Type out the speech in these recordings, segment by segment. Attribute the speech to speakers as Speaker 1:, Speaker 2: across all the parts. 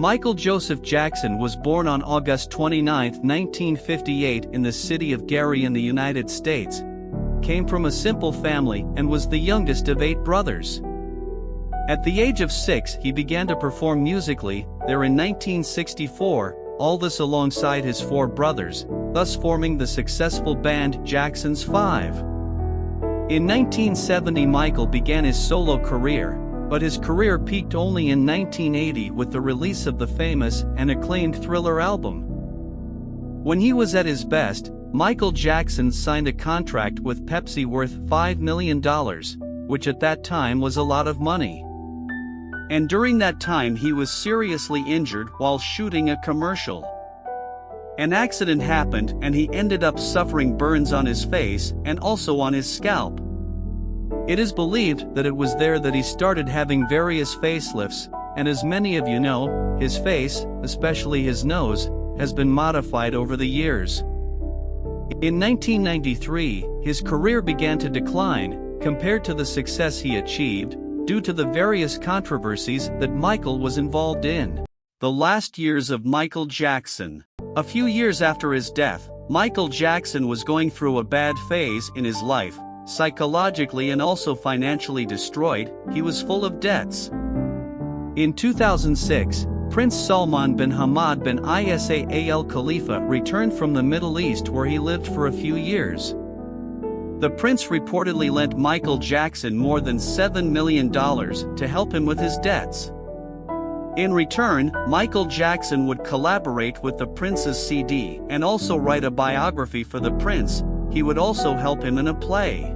Speaker 1: Michael Joseph Jackson was born on August 29, 1958 in the city of Gary in the United States. Came from a simple family and was the youngest of 8 brothers. At the age of 6 he began to perform musically, there in 1964, all this alongside his 4 brothers, thus forming the successful band Jackson's 5. In 1970 Michael began his solo career, but his career peaked only in 1980 with the release of the famous and acclaimed Thriller album. When he was at his best, Michael Jackson signed a contract with Pepsi worth $5 million, which at that time was a lot of money. And during that time he was seriously injured while shooting a commercial. An accident happened and he ended up suffering burns on his face and also on his scalp. It is believed that it was there that he started having various facelifts, and as many of you know, his face, especially his nose, has been modified over the years. In 1993, his career began to decline, compared to the success he achieved, due to the various controversies that Michael was involved in. The last years of Michael Jackson. A few years after his death, Michael Jackson was going through a bad phase in his life, psychologically and also financially destroyed. He was full of debts. In 2006, Prince Salman bin Hamad bin Isa Al Khalifa returned from the Middle East where he lived for a few years. The prince reportedly lent Michael Jackson more than $7 million to help him with his debts. In return, Michael Jackson would collaborate with the prince's CD and also write a biography for the prince. He would also help him in a play.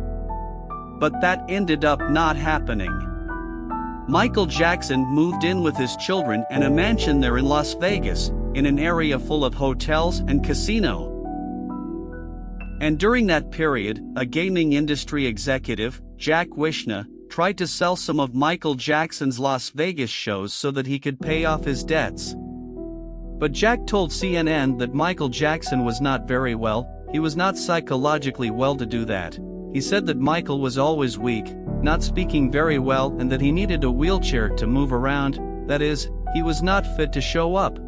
Speaker 1: But that ended up not happening. Michael Jackson moved in with his children and a mansion there in Las Vegas, in an area full of hotels and casino. And during that period, a gaming industry executive, Jack Wishna, tried to sell some of Michael Jackson's Las Vegas shows so that he could pay off his debts. But Jack told CNN that Michael Jackson was not very well. He was not psychologically well to do that. He said that Michael was always weak, not speaking very well, and that he needed a wheelchair to move around, that is, he was not fit to show up.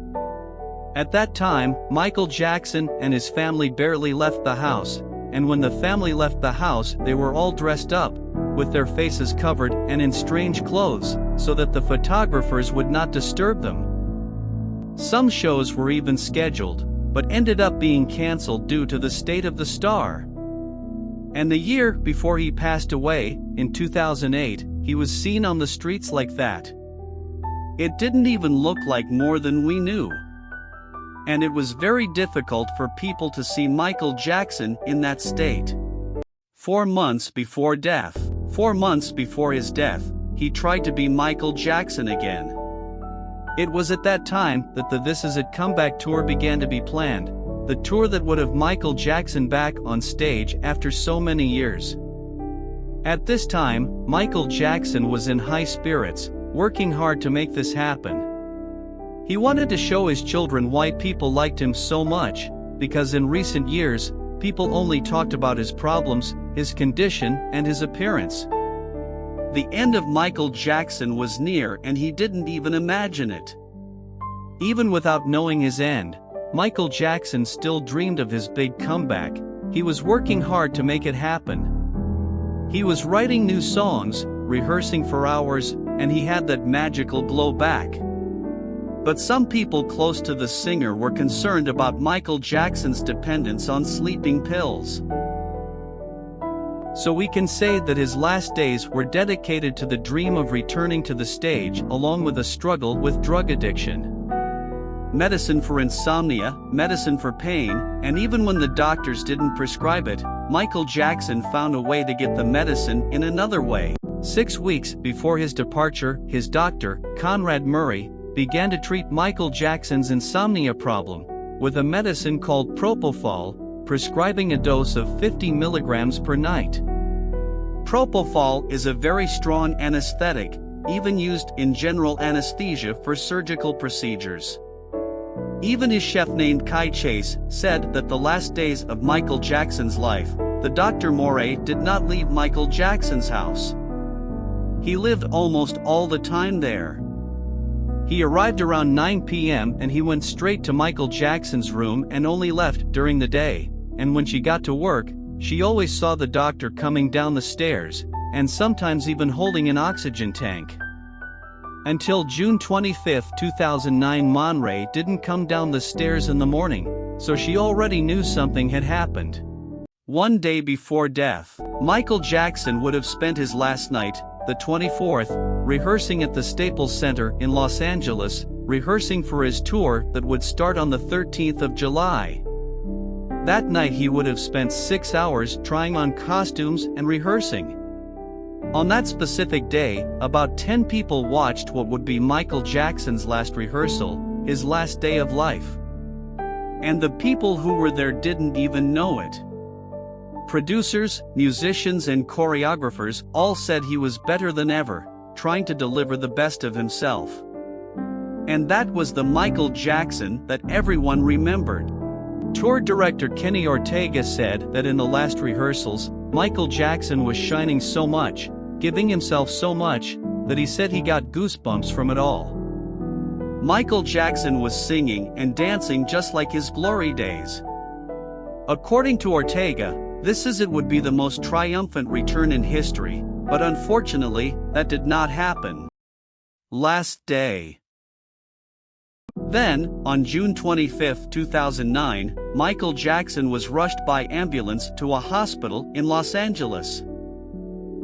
Speaker 1: At that time, Michael Jackson and his family barely left the house, and when the family left the house they were all dressed up, with their faces covered and in strange clothes, so that the photographers would not disturb them. Some shows were even scheduled, but ended up being cancelled due to the state of the star. And the year before he passed away, in 2008, he was seen on the streets like that. It didn't even look like more than we knew. And it was very difficult for people to see Michael Jackson in that state. 4 months before death. 4 months before his death, he tried to be Michael Jackson again. It was at that time that the This Is It comeback tour began to be planned, the tour that would have Michael Jackson back on stage after so many years. At this time, Michael Jackson was in high spirits, working hard to make this happen. He wanted to show his children why people liked him so much, because in recent years, people only talked about his problems, his condition, and his appearance. The end of Michael Jackson was near and he didn't even imagine it. Even without knowing his end, Michael Jackson still dreamed of his big comeback. He was working hard to make it happen. He was writing new songs, rehearsing for hours, and he had that magical glow back. But some people close to the singer were concerned about Michael Jackson's dependence on sleeping pills. So we can say that his last days were dedicated to the dream of returning to the stage along with a struggle with drug addiction. Medicine for insomnia, medicine for pain, and even when the doctors didn't prescribe it, Michael Jackson found a way to get the medicine in another way. 6 weeks before his departure, his doctor, Conrad Murray, began to treat Michael Jackson's insomnia problem with a medicine called propofol, prescribing a dose of 50 milligrams per night. Propofol is a very strong anesthetic, even used in general anesthesia for surgical procedures. Even his chef named Kai Chase said that the last days of Michael Jackson's life, the Dr. Morey did not leave Michael Jackson's house. He lived almost all the time there. He arrived around 9 p.m. and he went straight to Michael Jackson's room and only left during the day, and when she got to work, she always saw the doctor coming down the stairs, and sometimes even holding an oxygen tank. Until June 25, 2009, Monray didn't come down the stairs in the morning, so she already knew something had happened. One day before death, Michael Jackson would have spent his last night, the 24th, rehearsing at the Staples Center in Los Angeles, rehearsing for his tour that would start on the 13th of July. That night he would have spent 6 hours trying on costumes and rehearsing. On that specific day, about 10 people watched what would be Michael Jackson's last rehearsal, his last day of life. And the people who were there didn't even know it. Producers, musicians and choreographers all said he was better than ever, trying to deliver the best of himself. And that was the Michael Jackson that everyone remembered. Tour director Kenny Ortega said that in the last rehearsals, Michael Jackson was shining so much, giving himself so much, that he said he got goosebumps from it all. Michael Jackson was singing and dancing just like his glory days. According to Ortega, it would be the most triumphant return in history, but unfortunately, that did not happen. Last day. Then, on June 25, 2009, Michael Jackson was rushed by ambulance to a hospital in Los Angeles.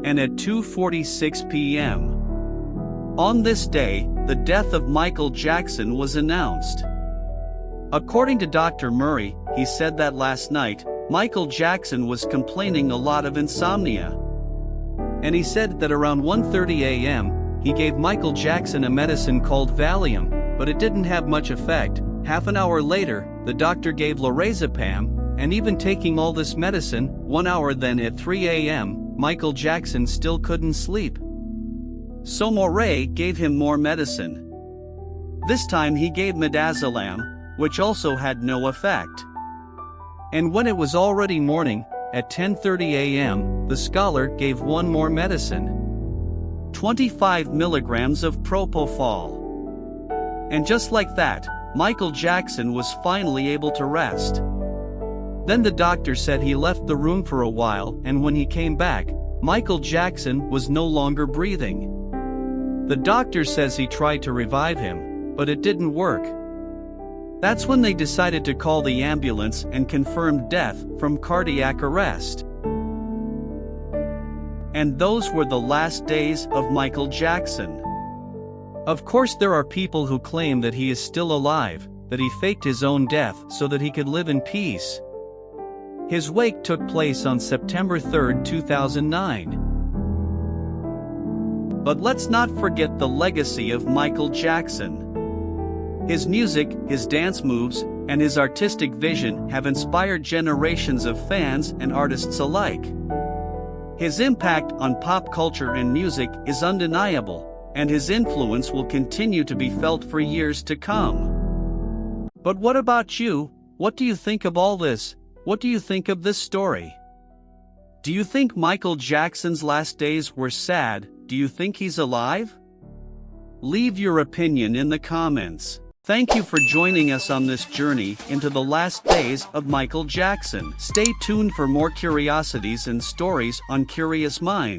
Speaker 1: And at 2:46 p.m. on this day, the death of Michael Jackson was announced. According to Dr. Murray, he said that last night, Michael Jackson was complaining a lot of insomnia. And he said that around 1:30 a.m., he gave Michael Jackson a medicine called Valium, but it didn't have much effect. Half an hour later, the doctor gave lorazepam, and even taking all this medicine, 1 hour then at 3 a.m., Michael Jackson still couldn't sleep. So Murray gave him more medicine. This time he gave midazolam, which also had no effect. And when it was already morning, at 10:30 a.m., the scholar gave one more medicine. 25 milligrams of propofol. And just like that, Michael Jackson was finally able to rest. Then the doctor said he left the room for a while, and when he came back, Michael Jackson was no longer breathing. The doctor says he tried to revive him, but it didn't work. That's when they decided to call the ambulance and confirmed death from cardiac arrest. And those were the last days of Michael Jackson. Of course, there are people who claim that he is still alive, that he faked his own death so that he could live in peace. His wake took place on September 3, 2009. But let's not forget the legacy of Michael Jackson. His music, his dance moves, and his artistic vision have inspired generations of fans and artists alike. His impact on pop culture and music is undeniable, and his influence will continue to be felt for years to come. But what about you? What do you think of all this? What do you think of this story? Do you think Michael Jackson's last days were sad? Do you think he's alive? Leave your opinion in the comments. Thank you for joining us on this journey into the last days of Michael Jackson. Stay tuned for more curiosities and stories on Curious Minds.